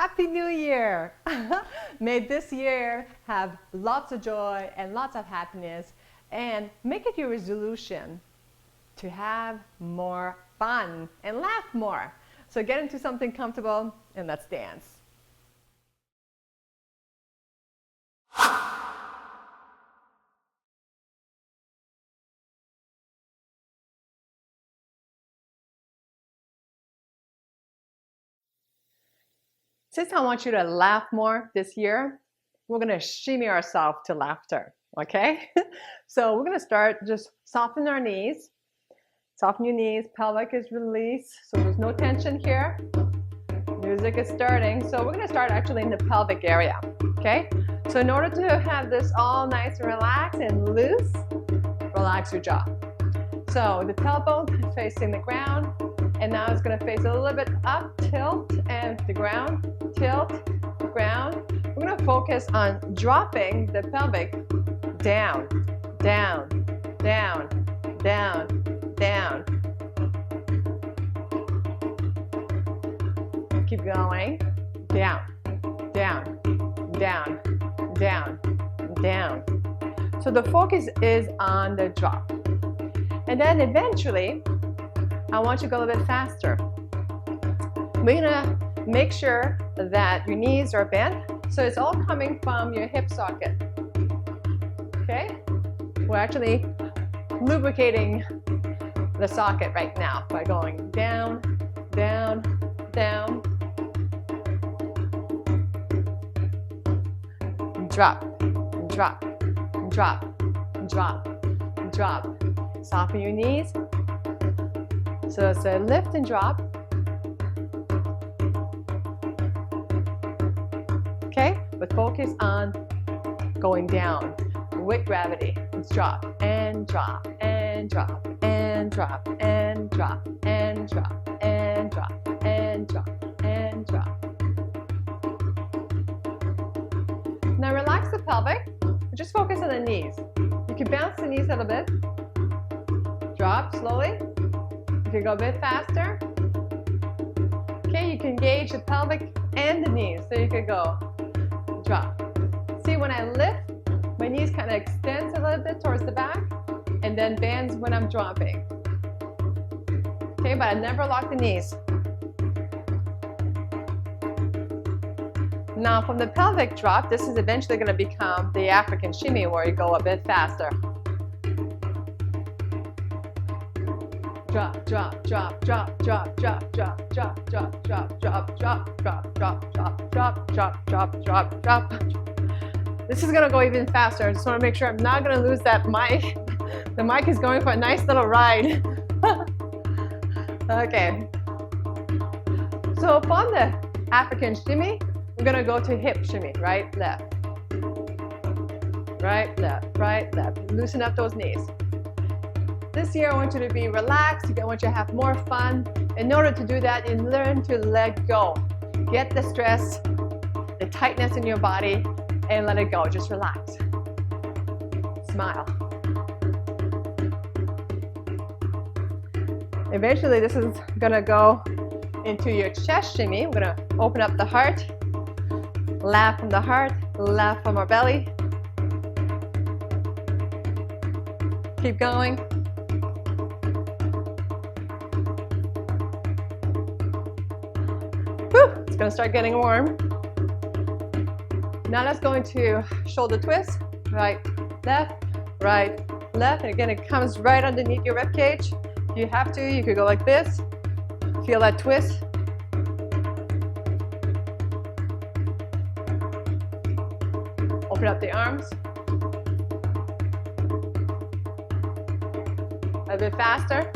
Happy New Year! May this year have lots of joy and lots of happiness, and make it your resolution to have more fun and laugh more. So get into something comfortable and let's dance. Since I want you to laugh more this year, we're going to shimmy ourselves to laughter, okay? So we're going to start, just soften our knees. Soften your knees, pelvic is released, so there's no tension here. Music is starting, so we're going to start actually in the pelvic area, okay? So in order to have this all nice and relaxed and loose, relax your jaw. So the tailbone is facing the ground, and now it's going to face a little bit up, tilt, and the ground, tilt, the ground. We're going to focus on dropping the pelvic down, down, down, down, down. Keep going. Down, down, down, down, down. So the focus is on the drop. And then eventually, I want you to go a little bit faster. We're gonna make sure that your knees are bent, so it's all coming from your hip socket. Okay? We're actually lubricating the socket right now by going down, down, down, drop, drop, drop, drop, drop. Soften your knees. So it's a lift and drop. Okay, but focus on going down with gravity. Let's drop and drop and drop and drop and drop and drop and drop and drop and drop. Now relax the pelvic. Just focus on the knees. You can bounce the knees a little bit. Drop slowly. You can go a bit faster. Okay, you can engage the pelvic and the knees. So you could go drop. See, when I lift, my knees kind of extends a little bit towards the back and then bends when I'm dropping. Okay, but I never lock the knees. Now from the pelvic drop, this is eventually going to become the African shimmy where you go a bit faster. Drop, drop, drop, drop, drop, drop, drop, drop, drop, drop, drop, drop, drop, drop, drop, drop, drop, drop, drop, drop. This is gonna go even faster. I just want to make sure I'm not gonna lose that mic. The mic is going for a nice little ride. Okay. So upon the African shimmy, we're gonna go to hip shimmy. Right, left. Right, left, right, left. Loosen up those knees. This year I want you to be relaxed, I want you to have more fun. In order to do that, you learn to let go. Get the stress, the tightness in your body, and let it go. Just relax. Smile. Eventually this is gonna go into your chest shimmy. We're gonna open up the heart, laugh from the heart, laugh from our belly. Keep going. It's going to start getting warm. Now let's go into shoulder twist. Right, left, and again it comes right underneath your rib cage. If you have to, you could go like this. Feel that twist. Open up the arms. A bit faster.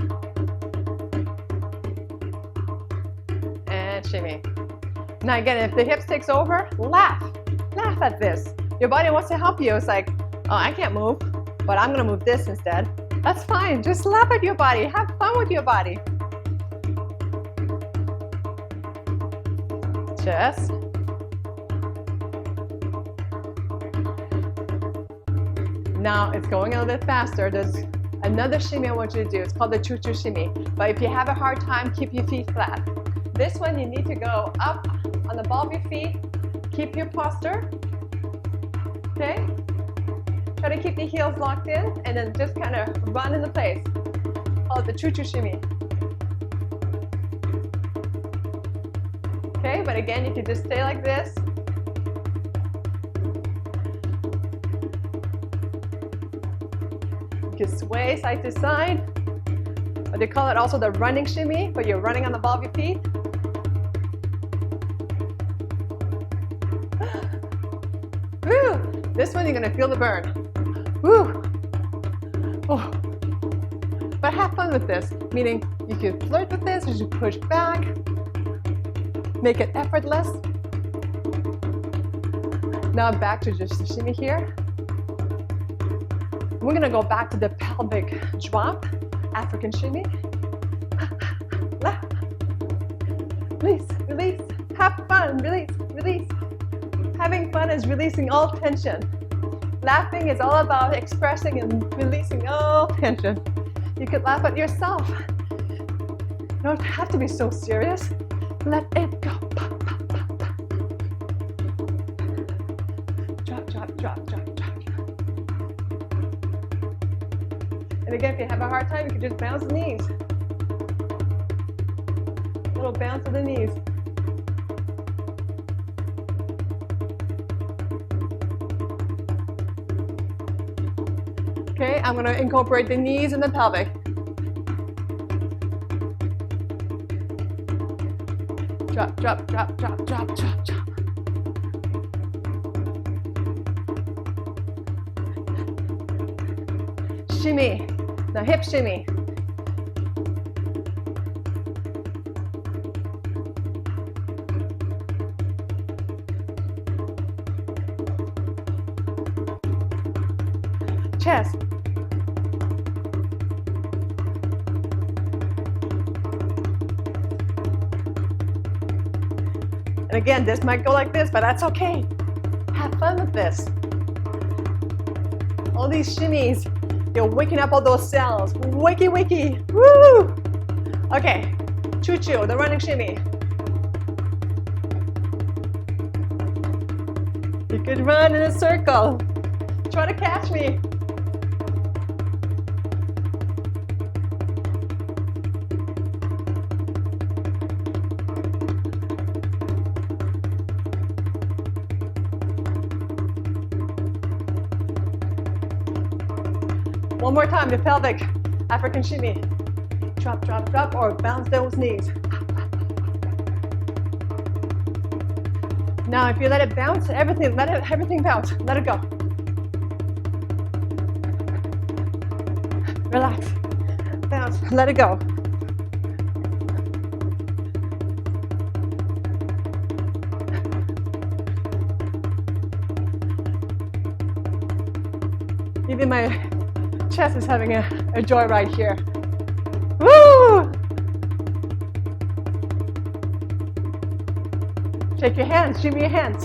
And shimmy. Now again, if the hips takes over, laugh. Laugh at this. Your body wants to help you. It's like, oh, I can't move, but I'm gonna move this instead. That's fine. Just laugh at your body. Have fun with your body. Chest. Now it's going a little bit faster. There's another shimmy I want you to do. It's called the choo-choo shimmy. But if you have a hard time, keep your feet flat. This one you need to go up on the ball of your feet. Keep your posture. Okay? Try to keep the heels locked in and then just kind of run into place. Call it the choo-choo shimmy. Okay, but again, you can just stay like this. You can sway side to side. Or they call it also the running shimmy, but you're running on the ball of your feet. Woo! This one, you're gonna feel the burn. Woo! Oh. But have fun with this, meaning you can flirt with this as you push back. Make it effortless. Now back to just the shimmy here. We're gonna go back to the pelvic drop, African shimmy. Release, release, have fun, release, release. Having fun is releasing all tension. Laughing is all about expressing and releasing all tension. You could laugh at yourself. You don't have to be so serious. Let it go. Pop, pop, pop, pop. Drop, drop, drop, drop, drop. And again, if you have a hard time, you can just bounce the knees. A little bounce of the knees. Okay, I'm going to incorporate the knees and the pelvic. Drop, drop, drop, drop, drop, drop, drop. Shimmy, the hip shimmy. Chest. And again, this might go like this, but that's okay. Have fun with this. All these shimmies, you're waking up all those cells. Wakey, wakey, woo! Okay, choo-choo, the running shimmy. You could run in a circle. Try to catch me. One more time, the pelvic, African shimmy. Drop, drop, drop, or bounce those knees. Now, if you let it bounce, everything bounce. Let it go. Relax. Bounce. Let it go. Even my chest is having a joyride here. Woo! Shake your hands, shimmy your hands.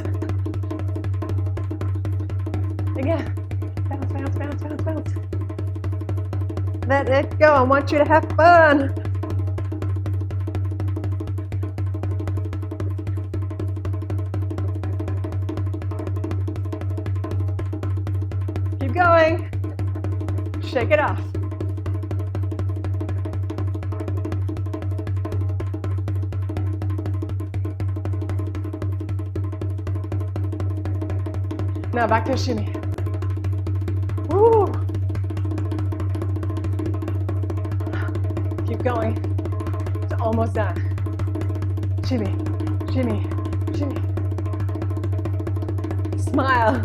Again. Bounce, bounce, bounce, bounce, bounce. Let it go. I want you to have fun. Keep going. Shake it off. Now back to a shimmy. Woo! Keep going. It's almost done. Shimmy, shimmy, shimmy. Smile.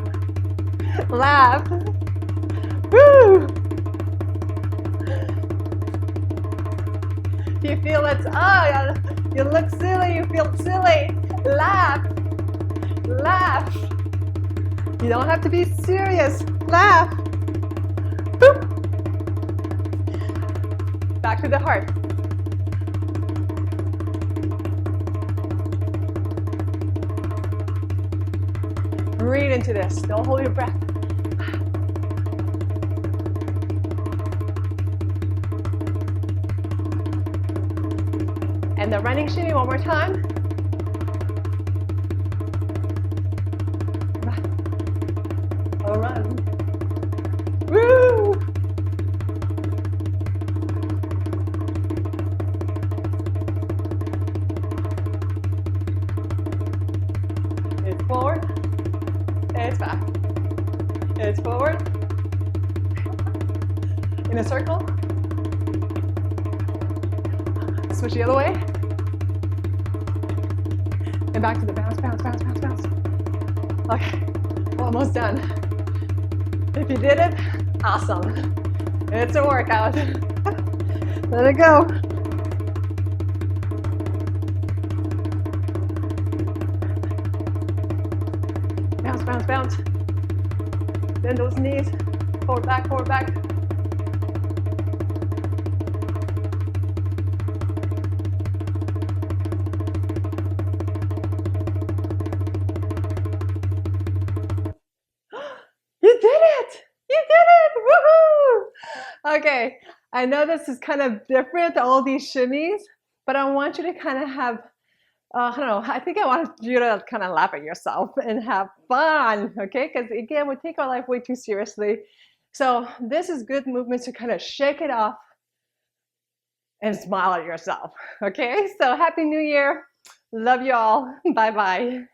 Laugh. Woo! You feel it's, oh, you look silly, you feel silly. Laugh. Laugh. You don't have to be serious. Laugh. Boop. Back to the heart. Breathe into this. Don't hold your breath. And the running shimmy one more time. back. It's forward. In a circle. Switch the other way. And back to the bounce, bounce, bounce, bounce, bounce. Okay, almost done. If you did it, awesome. It's a workout. Let it go. Bounce, bounce, bounce. Bend those knees. Forward, back, forward, back. You did it! You did it! Woohoo! Okay, I know this is kind of different, all these shimmies, but I want you to kind of have, I don't know, I think I want you to kind of laugh at yourself and have fun, okay? Because again, we take our life way too seriously. So this is good movement to kind of shake it off and smile at yourself, okay? So Happy New Year. Love you all. Bye-bye.